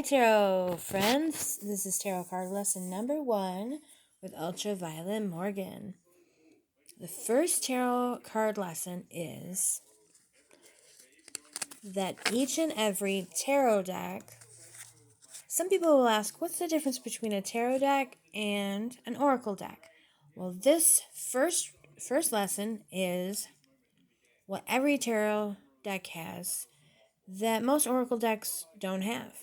Tarot friends, this is Tarot card lesson number 1 with Ultraviolet Morgan. The first tarot card lesson is that each and every tarot deck, some people will ask, what's the difference between a tarot deck and an oracle deck? Well, this first lesson is what every tarot deck has that most oracle decks don't have.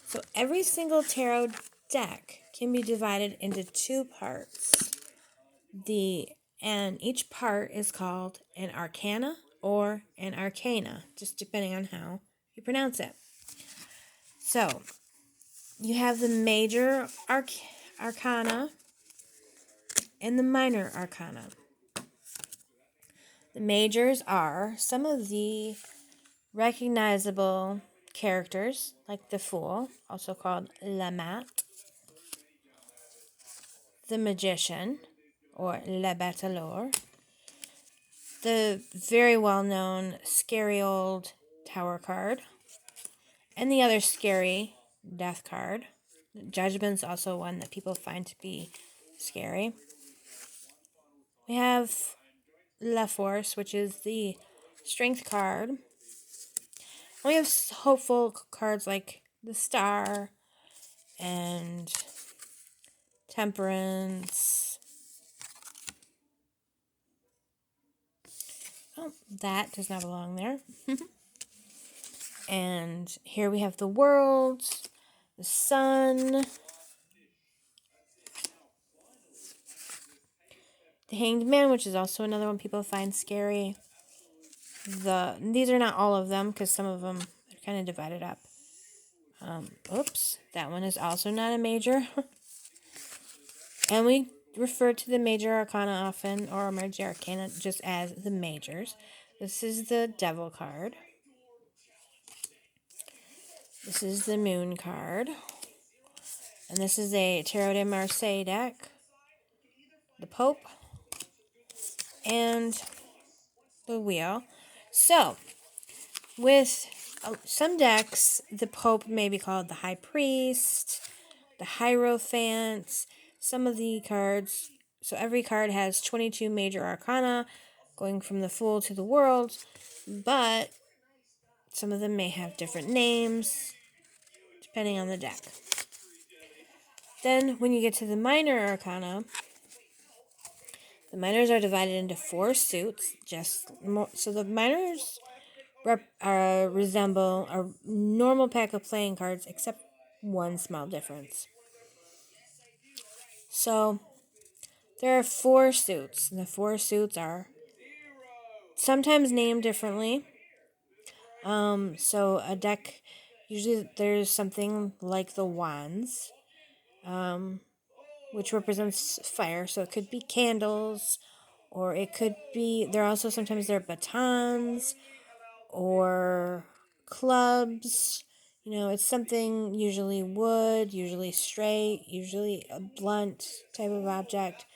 So every single tarot deck can be divided into 2 parts. And each part is called an arcana or an arcana, just depending on how you pronounce it. So you have the major arcana and the minor arcana. The majors are some of the recognizable characters, like the Fool, also called La Mat, the Magician, or Le Bateleur, the very well-known scary old Tower card, and the other scary Death card. Judgment's also one that people find to be scary. We have La Force, which is the Strength card. And we have hopeful cards like the Star and Temperance. Oh, that does not belong there. And here we have the World, the Sun, the Hanged Man, which is also another one people find scary. These are not all of them, because some of them are kind of divided up. Oops, that one is also not a major. And we refer to the major arcana often, or major arcana, just as the majors. This is the Devil card. This is the Moon card. And this is a Tarot de Marseille deck. The Pope. And the Wheel. So, with some decks, the Pope may be called the High Priest, the Hierophant. Some of the cards, so every card has 22 major arcana, going from the Fool to the World, but some of them may have different names, depending on the deck. Then, when you get to the minor arcana, the minors are divided into 4 suits. So the minors resemble a normal pack of playing cards, except one small difference. So there are 4 suits, and the 4 suits are sometimes named differently. So a deck, usually there's something like the Wands, which represents fire. So it could be candles, or it could be, sometimes there are batons, or clubs. It's something usually wood, usually straight, usually a blunt type of object.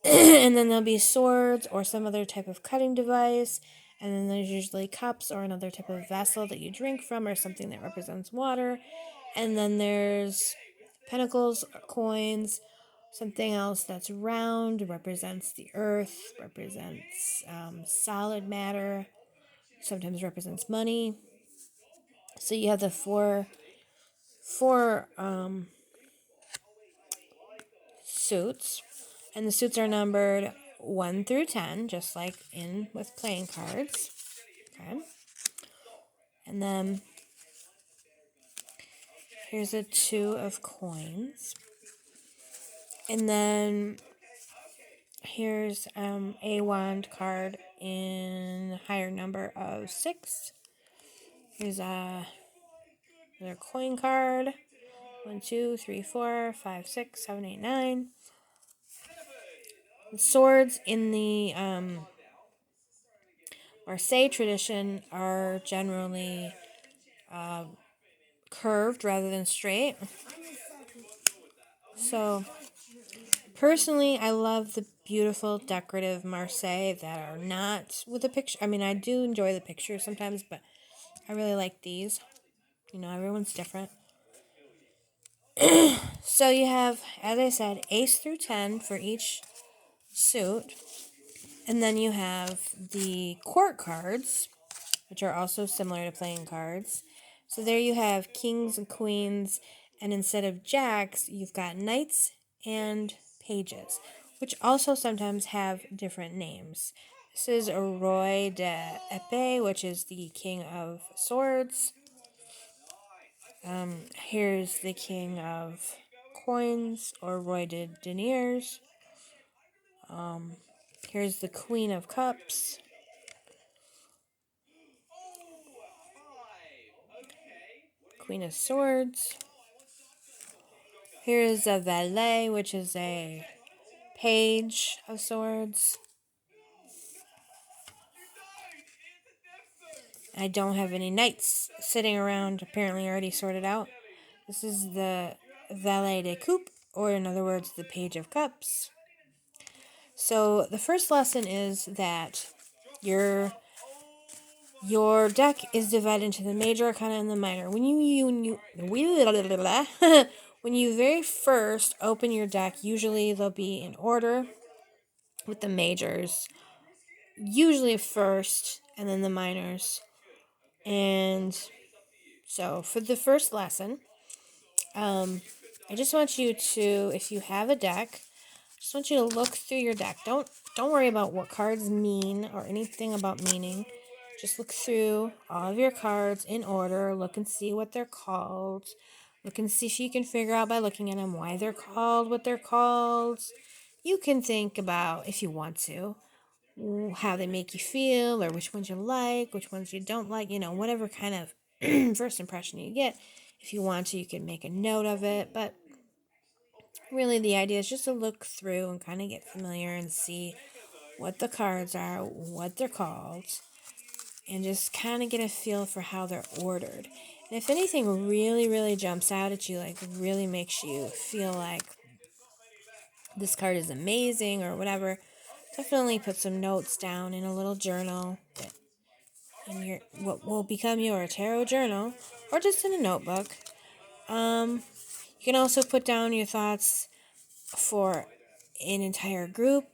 And then there'll be swords or some other type of cutting device. And then there's usually cups or another type of vessel that you drink from, or something that represents water. And then there's pentacles or coins. Something else that's round represents the earth, represents solid matter, sometimes represents money. So you have the four suits, and the suits are numbered 1 through 10, just like with playing cards. Okay. And then here's a 2 of coins. And then here's a wand card in higher number of 6. Here's another coin card. 1, 2, 3, 4, 5, 6, 7, 8, 9. The swords in the Marseille tradition are generally curved rather than straight. So, personally, I love the beautiful decorative Marseille that are not with a picture. I mean, I do enjoy the pictures sometimes, but I really like these. Everyone's different. So you have, as I said, ace through 10 for each suit. And then you have the court cards, which are also similar to playing cards. So there you have kings and queens, and instead of jacks, you've got knights and pages, which also sometimes have different names. This is a Roi de Epée, which is the king of swords. Here's the king of coins, or Roi de deniers. Here's the queen of cups. Queen of swords. Here's a valet, which is a page of swords. I don't have any knights sitting around, apparently already sorted out. This is the valet de coupe, or in other words, the page of cups. So the first lesson is that your deck is divided into the major arcana and the minor. When you when you very first open your deck, usually they'll be in order with the majors, usually first and then the minors. And so for the first lesson, I just want you to, if you have a deck, I just want you to look through your deck. Don't worry about what cards mean or anything about meaning. Just look through all of your cards in order. Look and see what they're called. Look and see if you can figure out by looking at them why they're called what they're called. You can think about, if you want to, how they make you feel, or which ones you like, which ones you don't like, whatever kind of first impression you get. If you want to, you can make a note of it, but really the idea is just to look through and kind of get familiar and see what the cards are, what they're called, and just kind of get a feel for how they're ordered. And if anything really, really jumps out at you, like really makes you feel like this card is amazing or whatever, definitely put some notes down in a little journal, in your what will become your tarot journal, or just in a notebook. You can also put down your thoughts for an entire group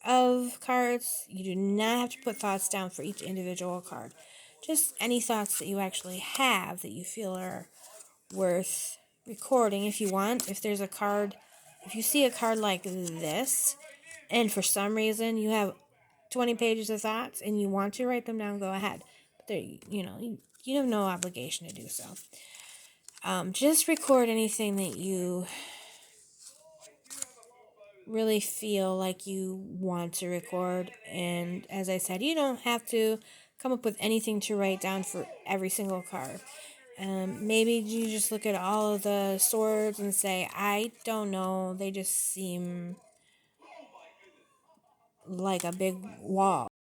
of cards. You do not have to put thoughts down for each individual card. Just any thoughts that you actually have that you feel are worth recording if you want. If there's a card, if you see a card like this, and for some reason you have 20 pages of thoughts and you want to write them down, go ahead. But there, you have no obligation to do so. Just record anything that you really feel like you want to record. And as I said, you don't have to come up with anything to write down for every single card. Maybe you just look at all of the swords and say, I don't know, they just seem like a big wall.